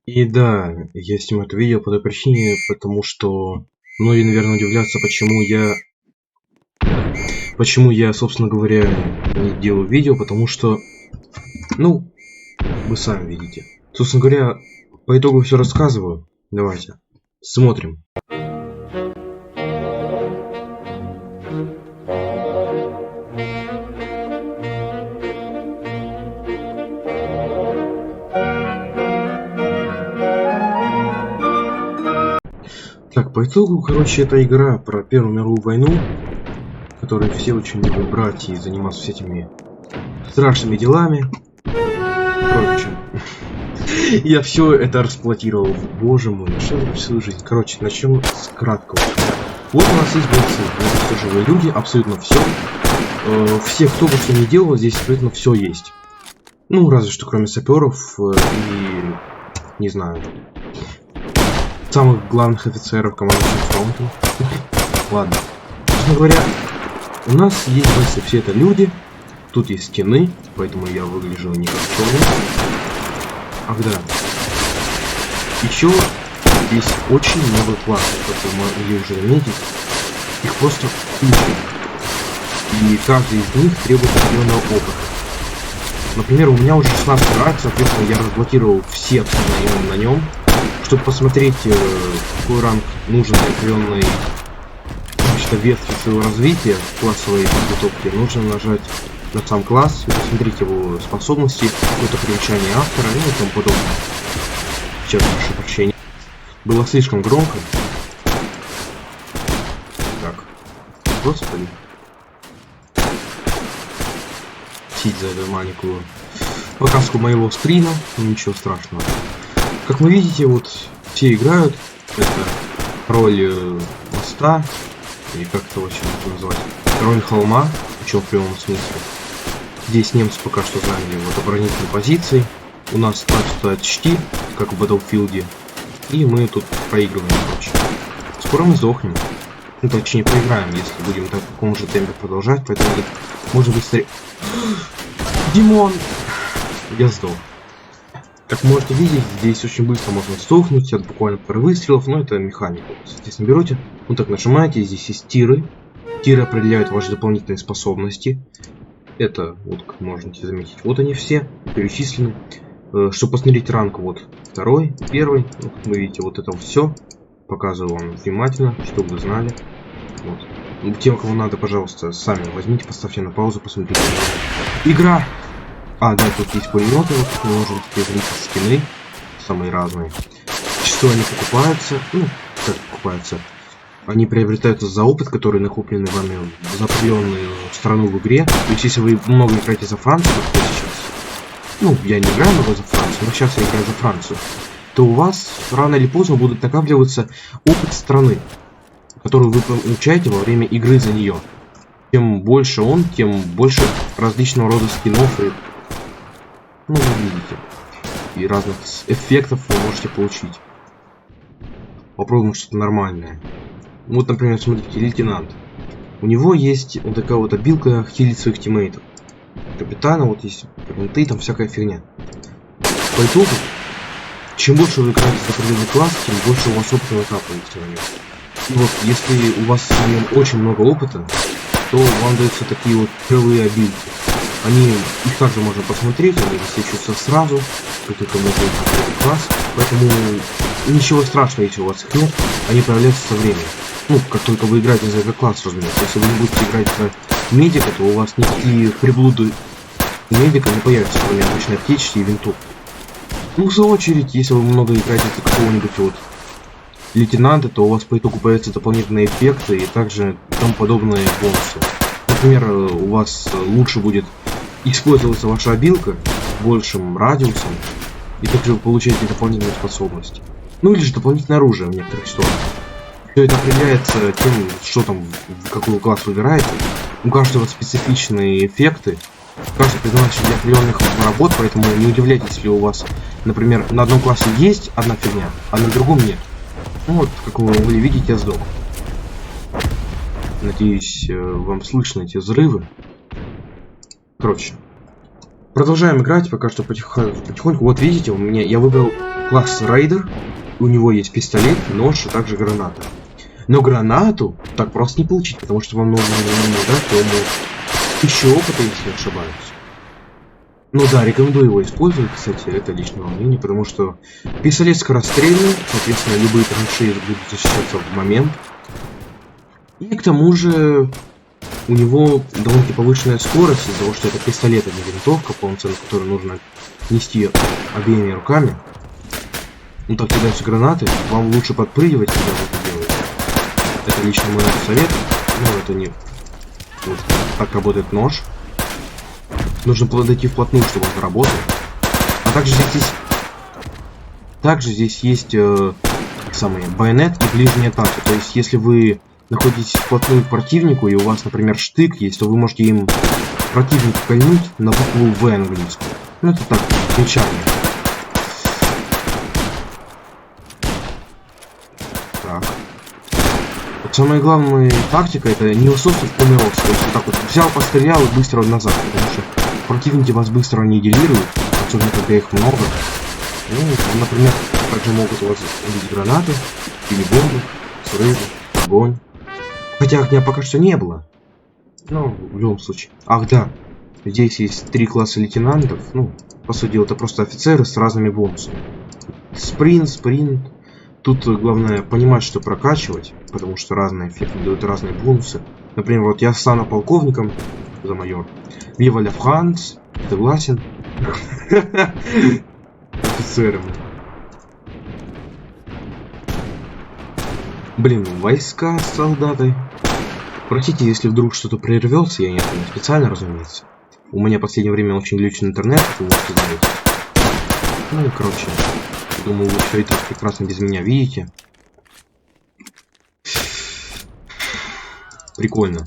И да, я снимаю это видео по той причине, потому что многие, наверное, удивляются, почему я, собственно говоря, не делаю видео, потому что, ну, вы сами видите. Собственно говоря, по итогу все рассказываю. Давайте, смотрим. Так, по итогу, короче, это игра про Первую мировую войну, в которой все очень любят брать и заниматься всеми страшными делами. Короче, я все это расплатировал. Боже мой, что за всю жизнь. Короче, начнем с краткого. Вот у нас есть бойцы, это все живые люди, абсолютно все. Все, кто бы что ни делал, здесь абсолютно все есть. Ну, разве что кроме саперов и, не знаю, самых главных офицеров командующих фронтом. Ладно. Честно говоря, у нас есть бойцы, все это люди. Тут есть стены, поэтому я выгляжу не как черный. Ах да. Еще здесь очень много классов, как вы могли уже заметить. Их просто куча. И каждый из них требует определенного опыта. Например, у меня уже 16 ранг, соответственно, я разблокировал все абсолютно на нем. Чтобы посмотреть, какой ранг нужен для определенной ветки своего развития классовой подготовки, нужно нажать на сам класс и посмотреть его способности, какое-то примечание автора, ну и тому подобное. Сейчас прошу прощения. Было слишком громко. Так. Господи. Сидеть за эту маленькую показку моего скрина, ничего страшного. Как вы видите, вот все играют. Это роль моста, или как это вообще называть? Роль холма, причем в прямом смысле. Здесь немцы пока что заняли вот оборонительные позиции. У нас так стоят щиты, как в Battlefield. И мы тут проигрываем, короче. Скоро мы сдохнем. Ну, точнее, проиграем, если будем так в таком же темпе продолжать. Поэтому можно быстрее... Димон! Я сдох. Как можете видеть, здесь очень быстро можно сдохнуть от буквально пары выстрелов, но это механика. Соответственно, берете, вот так нажимаете, здесь есть тиры. Тиры определяют ваши дополнительные способности. Это, вот как можете заметить, вот они все перечислены. Чтобы посмотреть ранг, вот второй, первый, ну, как вы видите, вот это все. Показываю вам внимательно, чтобы вы знали. Вот. Тем, кому надо, пожалуйста, сами возьмите, поставьте на паузу, посмотрите. Игра! А, да, тут есть пулеметы, вот мы можем зрить скины, самые разные. Зачастую они покупаются, ну, как покупаются, они приобретаются за опыт, который накопленный вами за определенную страну в игре. То есть, если вы много играете за Францию, то сейчас, ну, я не играю много за Францию, но сейчас я играю за Францию, то у вас рано или поздно будут накапливаться опыт страны, который вы получаете во время игры за нее. Чем больше он, тем больше различного рода скинов и, ну, вы видите, и разных эффектов вы можете получить. Попробуем что-то нормальное. Вот, например, смотрите, лейтенант. У него есть вот такая вот обилка хилить своих тиммейтов. Капитана вот есть принты, там всякая фигня. По итогу, чем больше вы играете за определенный класс, тем больше у вас опыта накапливается на нем. И вот, если у вас на нем очень много опыта, то вам даются такие вот первые обилки. Их также можно посмотреть, они высвечиваются сразу, как только мы идем в класс. Поэтому ничего страшного, если у вас их нет, они появляются со временем. Ну, как только вы играете за этот класс, разумеется. Если вы не будете играть за медика, то у вас никакие приблуды медика не появятся, кроме обычной аптечки и винтов. Ну, в свою очередь, если вы много играете за какого-нибудь вот лейтенанта, то у вас по итогу появятся дополнительные эффекты и также тому подобные бонусы. Например, у вас лучше будет использоваться ваша обилка большим радиусом, и также вы получаете дополнительные способности. Ну или же дополнительное оружие в некоторых ситуациях. Все это определяется тем, что там, какой класс выбираете. У каждого специфичные эффекты. Каждый предназначен для определенных работ, поэтому не удивляйтесь, если у вас, например, на одном классе есть одна фигня, а на другом нет. Ну вот, как вы могли видеть, я сдох. Надеюсь, вам слышно эти взрывы. Короче, Продолжаем играть, пока что потихоньку. Вот видите, у меня я выбрал класс рейдер. У него есть пистолет, нож, а также граната. Но гранату так просто не получить, потому что вам нужно играть, по-моему, 1000 опыта, если не ошибаюсь. Ну да, рекомендую его использовать, кстати, это личное мнение, потому что пистолет скорострельный, соответственно, любые траншеи будут защищаться в момент. И к тому же у него довольно-таки повышенная скорость из-за того, что это пистолет, а не винтовка, полноценная, которую нужно нести обеими руками. Ну так кидаются гранаты, вам лучше подпрыгивать, когда вы это делаете. Это лично мой совет, но это не... Вот так работает нож. Нужно подойти вплотную, чтобы он заработал. А также здесь есть самый байонет и ближняя атака. То есть, если вы находитесь вплотную к противнику, и у вас, например, штык есть, то вы можете им противнику кольнуть на букву В английскую. Ну, это так, примечание. Так. Вот самая главная тактика — это не усость в помилок. То есть, вот так вот взял, пострелял и быстро назад, потому что противники вас быстро аннигилируют, особенно когда их много. Ну, например, также могут у вас убить гранаты или бомбы, срывы, огонь. Хотя огня пока что не было. Но в любом случае. Ах да, здесь есть 3 класса лейтенантов. Ну, по сути дела, это просто офицеры с разными бонусами. Спринт. Тут главное понимать, что прокачивать, потому что разные эффекты дают разные бонусы. Например, вот я стану полковником за майор. Вива ля Франц, согласен. Офицером. Блин, войска, солдаты. Простите, если вдруг что-то прервется, я не специально, разумеется. У меня в последнее время очень глючный интернет, как вы можете заметить. Ну и короче, думаю, вы все и так прекрасно без меня видите. Прикольно.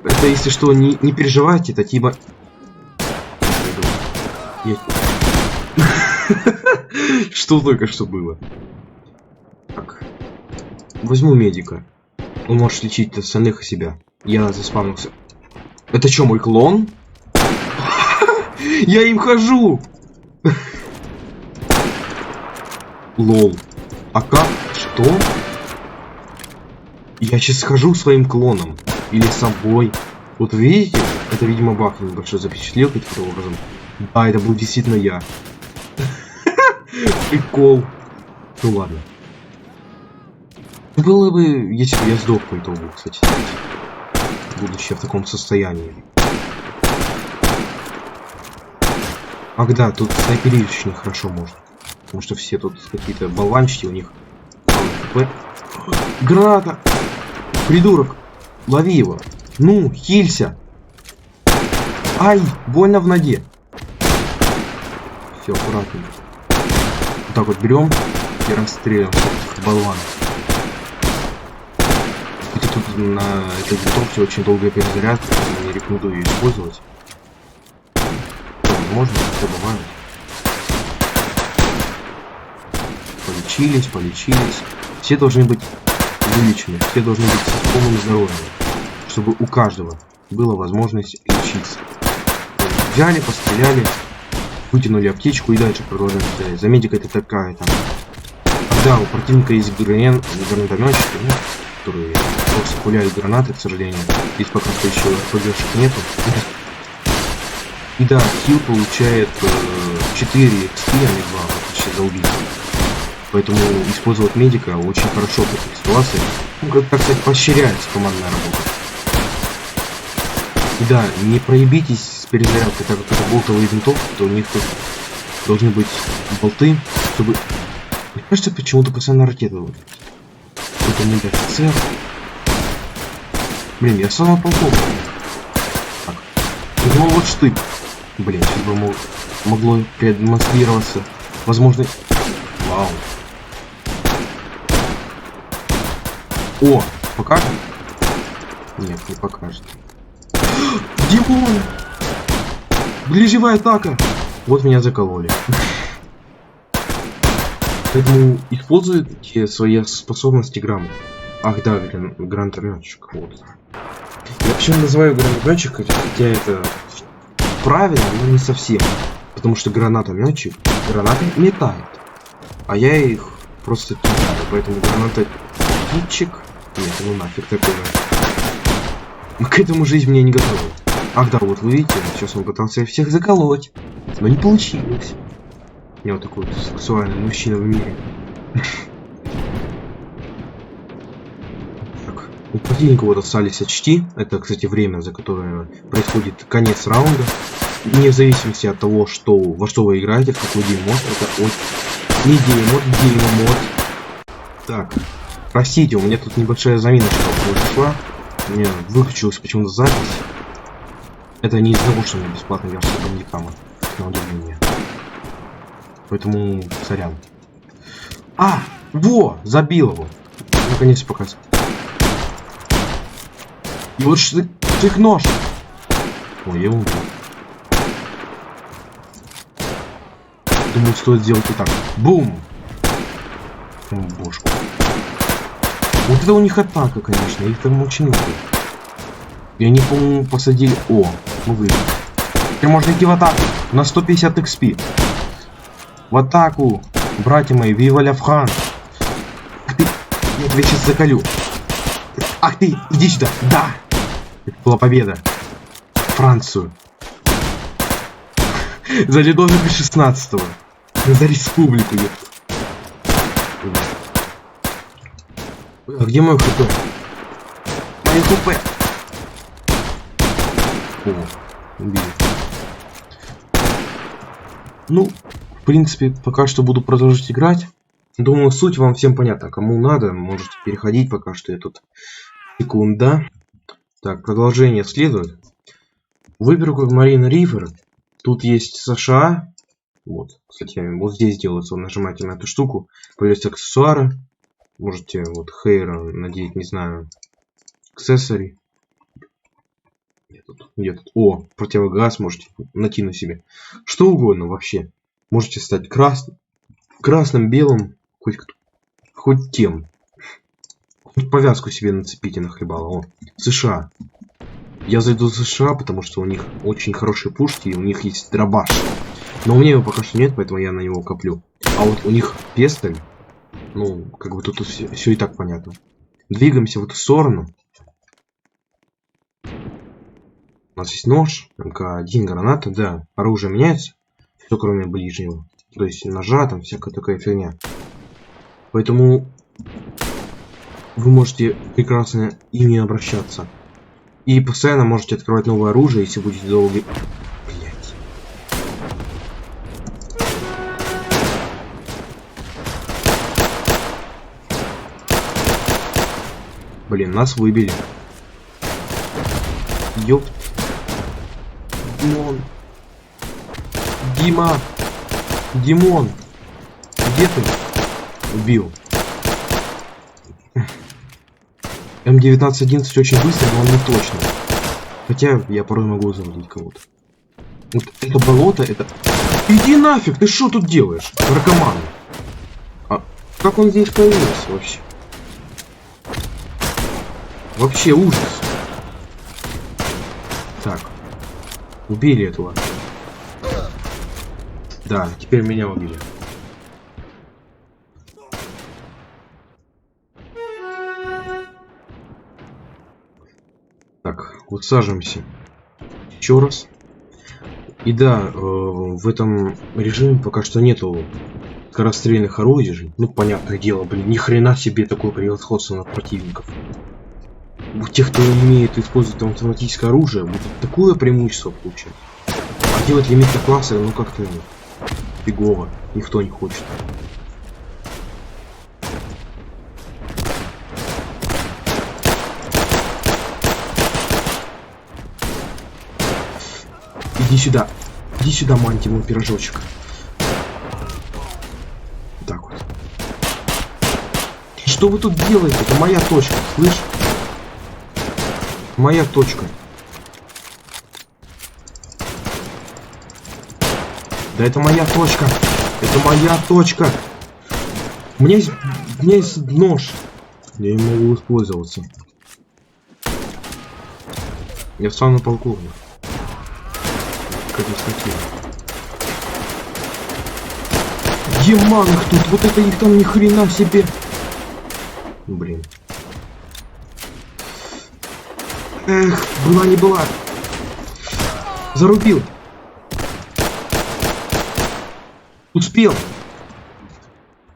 Это, если что, не переживайте, это типа... Что только что было? Так. Возьму медика. Он может лечить остальных и себя. Я заспавнился. Это что, мой клон? Я им хожу! Лол. А как? Что? Я сейчас схожу своим клоном. Или собой. Вот видите? Это, видимо, баг небольшой запечатлел каким-то образом. Да, это был действительно я. Прикол. Ну ладно. Было бы, если бы я сдох по итогу, кстати, будучи в таком состоянии. Ах да, тут снайперить очень хорошо можно. Потому что все тут какие-то болванчики у них. Граната! Придурок! Лови его! Ну, хилься! Ай! Больно в ноге! Все, аккуратненько. Вот так вот берем и расстреливаем болвана. Хотя тут на этой винтовке очень долгая перезарядка, не рекомендую ее использовать. Возможно, все бывает. Полечились. Все должны быть вылечены, все должны быть с полным здоровьем, чтобы у каждого была возможность лечиться. Взяли, постреляли, вытянули аптечку и дальше продолжаем стрелять. За медика это такая там. Да, у противника есть гранатометчики, ну, которые просто пуляют гранаты, к сожалению. Здесь пока что еще поддержек нету. И да, хил получает 4 XP, а не 2, почти за убийство. Поэтому использовать медика очень хорошо в таких ситуациях. Ну, как, так сказать, поощряется командная работа. И да, не проебитесь с перезарядкой, так как это болтовые винтовки, то у них тут должны быть болты, чтобы... Мне кажется, почему-то постоянно ракеты вот. Это не офицер. Блин, я самый полковник. Так. Ну вот штык. Блин, сейчас бы могло продемонстрироваться возможность... Вау. О, покажет? Нет, не покажет. Димон! Ближевая атака! Вот меня закололи. Поэтому используйте свои способности грамотно. Ах да, гранатометчик. Вот. Я почему называю гранатометчик, хотя это правильно, но не совсем. Потому что гранатометчик гранаты метает. А я их просто кидаю. Поэтому гранатометчик... Нет, ну нафиг такое. К этому жизнь меня не готовила. Ах да, вот вы видите, сейчас он пытался всех заколоть. Но не получилось. Я вот такой вот сексуальный мужчина в мире. Так, у противника вот остались очки. Это, кстати, время, за которое происходит конец раунда. Вне зависимости от того, во что вы играете, в какой гейммод. Это не гейммод, гейммод. Так, простите, у меня тут небольшая заминочка произошла. У меня выключилась почему-то запись. Это не из-за того, что у меня бесплатная версия Бандикама, на удивление. Поэтому сорян. А! Во! Забил его! Наконец показал. И вот штык нож! Ой, я убил. Думаю, стоит сделать и так. Бум! Бошку. Вот это у них атака, конечно, их там очень много. И они, по-моему, посадили... О, мы выиграли. Теперь можно идти в атаку на 150 XP. В атаку, братья мои, вива ля Франс. Ах ты, я тебя сейчас заколю. Ах ты, иди сюда, да! Это была победа. Францию. За Людовика 16-го. За республику. А где мой хп? Мое хп! О, убили. Ну, в принципе, пока что буду продолжить играть. Думаю, суть вам всем понятна. Кому надо, можете переходить, пока что я тут. Секунда. Так, продолжение следует. Выберу как Марина Ривер. Тут есть США. Вот, кстати, вот здесь делается. Нажимаете на эту штуку. Появляются аксессуары. Можете вот хейра надеть, не знаю, аксессуары. Где тут? О, противогаз можете найти на себе. Что угодно вообще. Можете стать красным, белым, хоть тем. Хоть повязку себе нацепите на хлебало. О, США. Я зайду в США, потому что у них очень хорошие пушки, и у них есть дробаш. Но у меня его пока что нет, поэтому я на него коплю. А вот у них пестоль. Ну, как бы тут все и так понятно. Двигаемся в эту сторону. У нас есть нож, МК-1, граната, да. Оружие меняется. Все кроме ближнего. То есть ножа, там всякая такая фигня. Поэтому вы можете прекрасно ими обращаться. И постоянно можете открывать новое оружие, если будете долго... Блять. Блин, нас выбили. Ёп. Димон. Дима. Димон. Где ты? Убил. М1911 очень быстро, но он не точно. Хотя я порой могу завалить кого-то. Вот это болото, это... Иди нафиг, ты что тут делаешь, наркоман? А как он здесь появился вообще? Вообще ужас. Так. Убили этого. Да, теперь меня убили. Так, вот сажаемся еще раз. И да, в этом режиме пока что нету скорострельных орудий. Ну, понятное дело, блин, ни хрена себе такое превосходство над противников. У тех, кто умеет использовать автоматическое оружие, будет такое преимущество получать. А делать лимитные классы, ну как-то фигово. Никто не хочет. Иди сюда, мантий, мой пирожочек. Так вот. Что вы тут делаете? Это моя точка, слышь? Моя точка. Да это моя точка. Это моя точка. У меня есть нож. Я не могу использоваться. Я встану полковник. какая-то статья. Еман их тут, вот это их там ни хрена себе. Блин. Эх, была не была. Зарубил. Успел.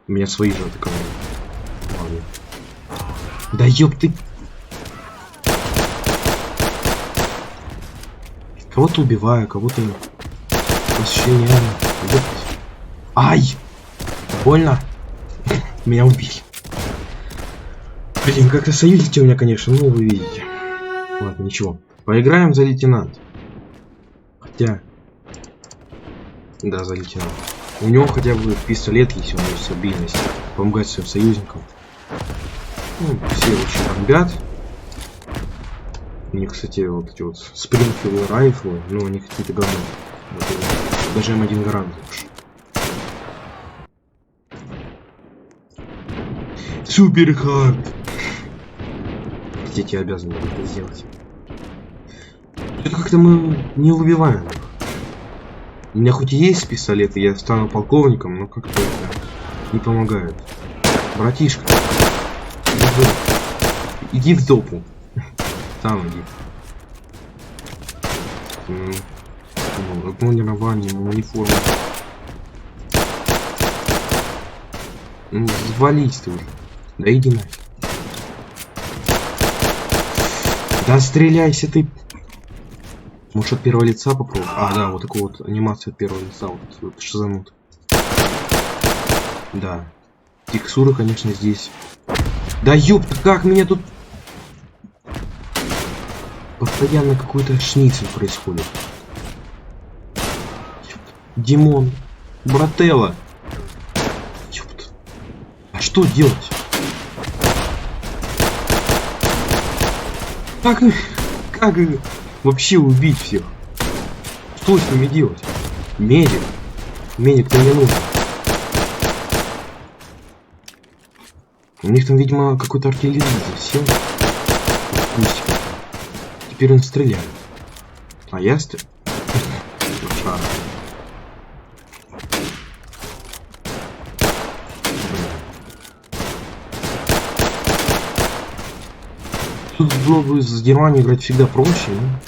Меня свои же атаковали. Ладно. Да ёб ты. Кого-то убиваю, кого-то расчленяю. Ёпт. Ай! Больно. Меня убили. Блин, как-то союзники у меня, конечно, ну вы видите. Ладно, ничего. Поиграем за лейтенант. Хотя... Да, за лейтенант. У него хотя бы пистолет есть, у него есть стабильность. Помогать своим союзникам. Ну, все очень бомбят. У них, кстати, вот эти вот спрингфилды, райфлы, ну, они какие-то говно. Вот, даже М1 гарант лучше. Супер хард! Дети обязаны это сделать. Это как-то мы не убиваем их. У меня хоть и есть пистолет, и я стану полковником, но как-то это не помогает. Братишка, иди в допу. Там иди. Планирование, униформа. Ну, завались ты уже. Да иди нафиг. Да стреляйся ты. Может, от первого лица попробовать? А, да, вот такую вот анимацию от первого лица. Вот шизанут. Да. Текстуры, конечно, здесь. Да ёпта, как меня тут... Постоянно какой-то шницель происходит. Ёпта. Димон. Брателло. Ёпта. А что делать? Как вообще убить всех? Что с ними делать? Медик. Медик-то не нужен. У них там, видимо, какой-то артиллерия засел. Теперь он стреляет. А я стреляю. Тут было бы с Германией играть всегда проще, но...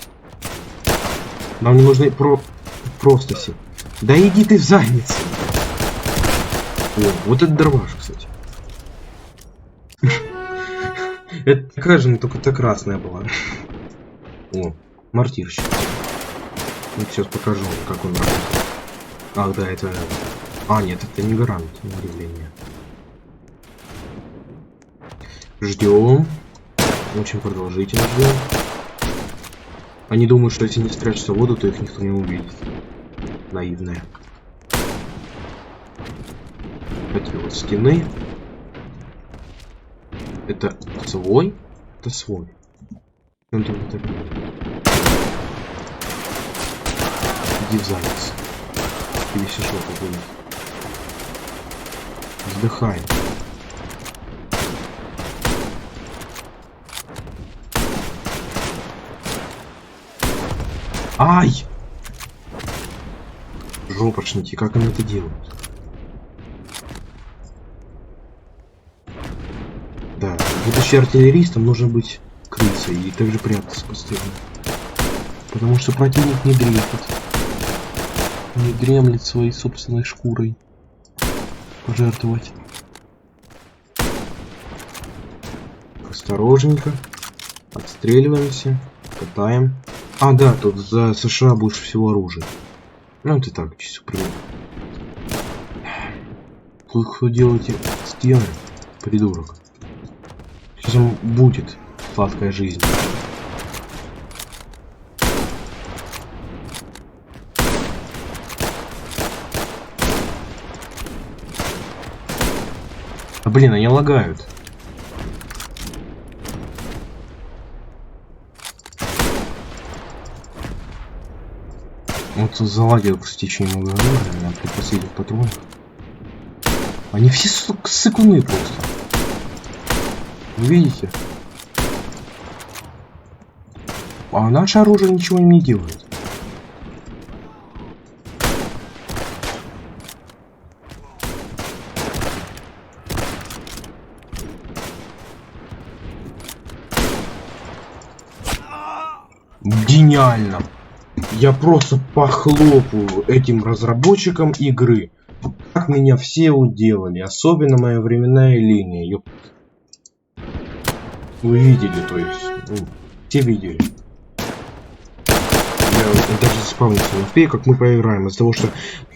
Нам не нужны просто все. Да иди ты в задницу. О, вот это дорваш, кстати. Это такая же, но только-то красная была. О, мортирщик. Вот сейчас покажу, как он работает. Ах, да, это... А, нет, это не гарант, на удивление. Ждем. Очень продолжительно ждем. Они думают, что если не спрячутся в воду, то их никто не увидит. Наивные. Эти вот стены. Это свой? Это свой. Он там вот иди в задницу. Или все что будет. Вздыхай. Ай! Жопошники, как они это делают? Да, будучи артиллеристом, нужно быть крысой и также прятаться постоянно. Потому что противник не дрейфит. Не дремлет своей собственной шкурой. Пожертвовать. Осторожненько. Отстреливаемся. Катаем. А, да, тут за США больше всего оружия. Ну, это так, чисто пример. Тут кто делаете стены, придурок. Сейчас вам будет сладкая жизнь. А блин, они лагают. Вот заладил с течением много оружия при последних патронах. Они все сыкуны просто. Вы видите? А наше оружие ничего им не делает. Гениально. Я просто похлопаю этим разработчикам игры. Как меня все уделали. Особенно моя временная линия. Ёп. Вы видели, то есть. Ну, все видели. Я даже заспавниться не успею, как мы проиграем. Из-за того, что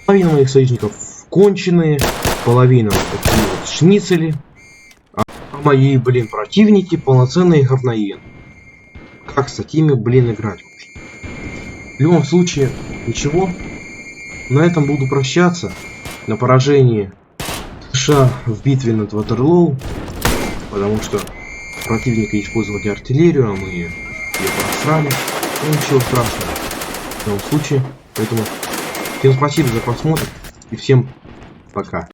половина моих союзников конченые, половина такие вот шницели, а мои, блин, противники полноценные говноеды. Как с такими, блин, играть можно? В любом случае, ничего. На этом буду прощаться. На поражении США в битве над Ватерлоу. Потому что противника использовали артиллерию, а мы ее просрали. Ну ничего страшного. В любом случае, поэтому всем спасибо за просмотр и всем пока.